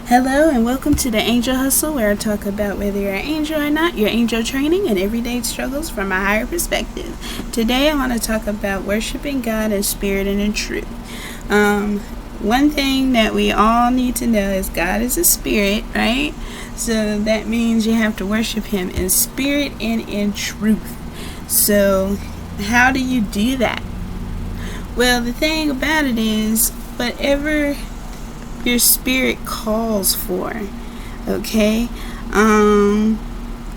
Hello and welcome to the Angel Hustle, where I talk about whether you're an angel or not, your angel training, and everyday struggles from a higher perspective. Today I want to talk about worshiping God in spirit and in truth. One thing that we all need to know is God is a spirit, right? So that means you have to worship Him in spirit and in truth. So how do you do that? Well, the thing about it is, whatever your spirit calls for, okay?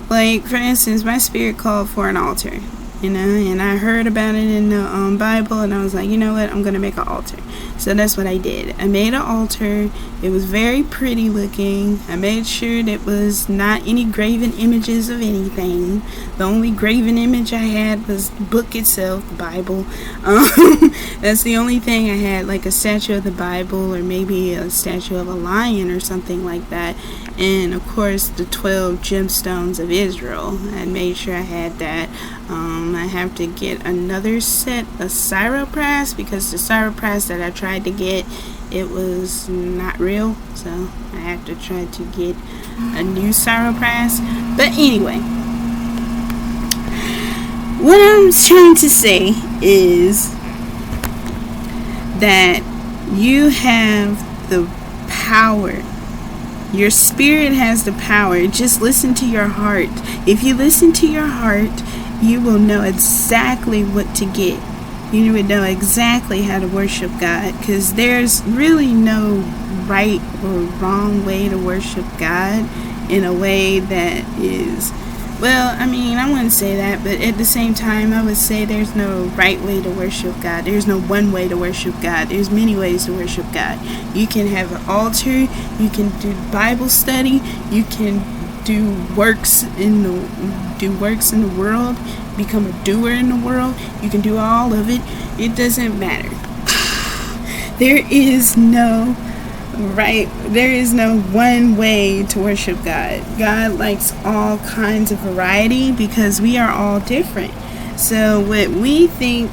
Like for instance, my spirit called for an altar, and I heard about it in the Bible, and I was like, you know what, I'm gonna make an altar. So that's what I did. I made an altar. It was very pretty looking. I made sure that was not any graven images of anything. The only graven image I had was the book itself, the Bible. That's the only thing I had, like a statue of the Bible or maybe a statue of a lion or something like that. And of course the 12 gemstones of Israel. I made sure I had that. I have to get another set of Cyropress because the Cyropress that I tried to get, it was not real, so I have to try to get a new Cyropress. But anyway, what I'm trying to say is that you have the power. Your spirit has the power. Just listen to your heart. If you listen to your heart, you will know exactly what to get. You would know exactly how to worship God, because there's really no right or wrong way to worship God in a way that is, well, I mean, I wouldn't say that, but at the same time, I would say there's no right way to worship God. There's no one way to worship God. There's many ways to worship God. You can have an altar, you can do Bible study, you can do works in the world, become a doer in the world. You can do all of it. It doesn't matter. There is no one way to worship God. God likes all kinds of variety because we are all different. So what we think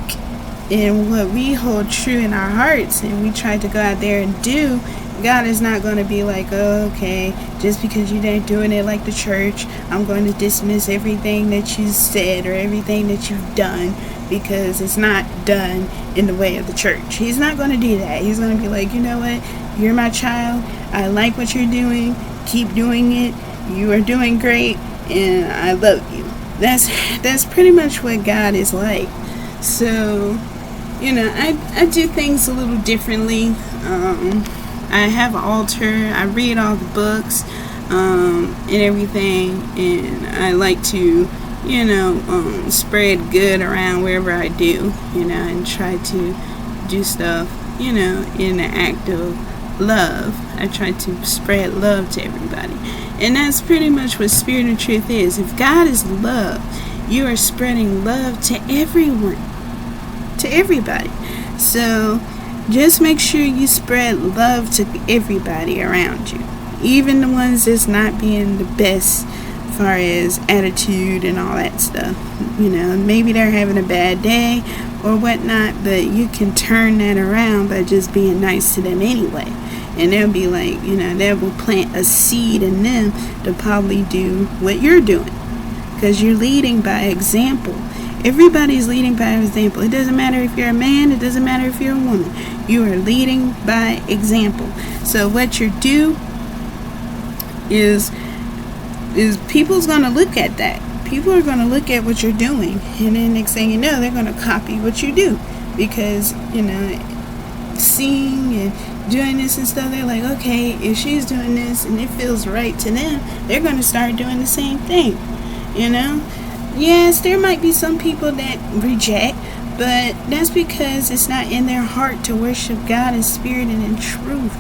and what we hold true in our hearts and we try to go out there and do, God is not going to be like, oh, okay, just because you ain't doing it like the church, I'm going to dismiss everything that you said or everything that you've done because it's not done in the way of the church. He's not going to do that. He's going to be like, you know what, you're my child, I like what you're doing, keep doing it, you are doing great, and I love you. That's pretty much what God is like. So, I do things a little differently. I have an altar, I read all the books, and everything, and I like to, spread good around wherever I do, and try to do stuff, in the act of love. I try to spread love to everybody, and that's pretty much what spirit and truth is. If God is love, you are spreading love to everyone, to everybody. So just make sure you spread love to everybody around you, even the ones that's not being the best as far as attitude and all that stuff. Maybe they're having a bad day or whatnot, but you can turn that around by just being nice to them anyway. And they'll be like, that will plant a seed in them to probably do what you're doing, because you're leading by example. Everybody's leading by example. It doesn't matter if you're a man, it doesn't matter if you're a woman. You are leading by example. So what you do is people's going to look at that. People are going to look at what you're doing, and then next thing you know, they're going to copy what you do, because, seeing and doing this and stuff, they're like, okay, if she's doing this and it feels right to them, they're going to start doing the same thing, Yes, there might be some people that reject, but that's because it's not in their heart to worship God in spirit and in truth.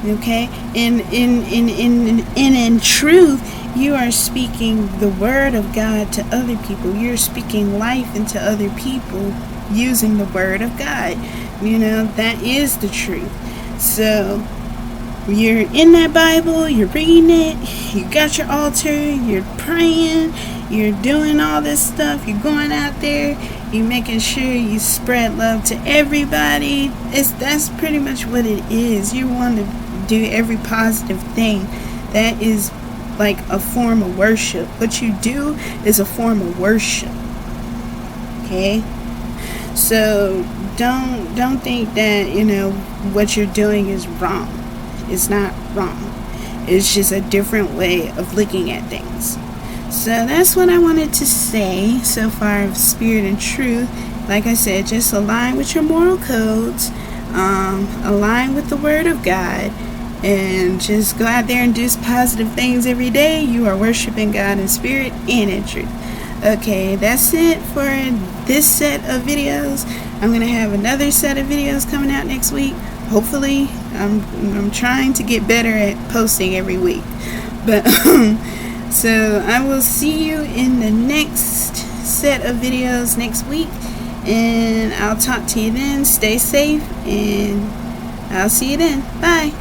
Okay? And in truth, you are speaking the word of God to other people. You're speaking life into other people using the word of God. That is the truth. So you're in that Bible, you're reading it, you got your altar, you're praying, you're doing all this stuff, you're going out there, you're making sure you spread love to everybody. That's pretty much what it is. You want to do every positive thing. That is like a form of worship. What you do is a form of worship. Okay? So don't think that, what you're doing is wrong. It's not wrong. It's just a different way of looking at things. So that's what I wanted to say so far of spirit and truth. Like I said, just align with your moral codes, align with the word of God, and just go out there and do positive things every day. You are worshiping God in spirit and in truth. Okay, that's it for this set of videos. I'm going to have another set of videos coming out next week. Hopefully, I'm trying to get better at posting every week. But so I will see you in the next set of videos next week, and I'll talk to you then. Stay safe, and I'll see you then. Bye.